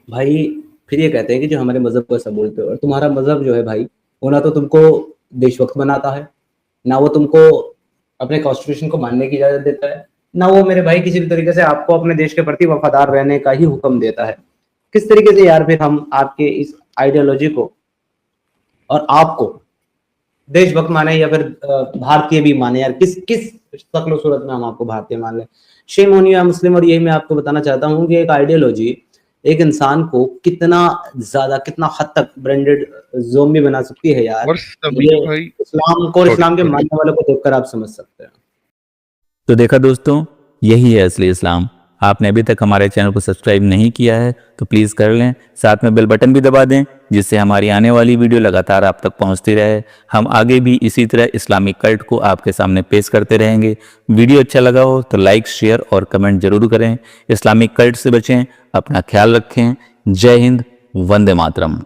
भाई फिर ये कहते हैं कि जो हमारे मजहब को ऐसा बोलते हो, और तुम्हारा मजहब जो है भाई, वो ना तो तुमको देशभक्त बनाता है, ना वो तुमको अपने कॉन्स्टिट्यूशन को मानने की इजाजत देता है, ना वो मेरे भाई किसी भी तरीके से आपको अपने देश के प्रति वफादार रहने का ही हुक्म देता है। किस तरीके से यार फिर हम आपके इस आइडियोलॉजी को और आपको देशभक्त माने या फिर भारतीय भी माने? यार किस किस शक्ल सूरत में हम आपको भारतीय मान लें? शेम ऑन यू मुस्लिम। और यही मैं आपको बताना चाहता हूँ कि एक आइडियोलॉजी एक इंसान को कितना ज्यादा, कितना हद तक ब्रांडेड ज़ोंबी बना सकती है यार, और समीर ये भाई, इस्लाम को और इस्लाम के मानने वालों को देखकर आप समझ सकते हैं। तो देखा दोस्तों, यही है असली इस्लाम। आपने अभी तक हमारे चैनल को सब्सक्राइब नहीं किया है तो प्लीज़ कर लें, साथ में बेल बटन भी दबा दें, जिससे हमारी आने वाली वीडियो लगातार आप तक पहुंचती रहे। हम आगे भी इसी तरह इस्लामिक कल्ट को आपके सामने पेश करते रहेंगे। वीडियो अच्छा लगा हो तो लाइक, शेयर और कमेंट जरूर करें। इस्लामिक कल्ट से बचें, अपना ख्याल रखें। जय हिंद, वंदे मातरम।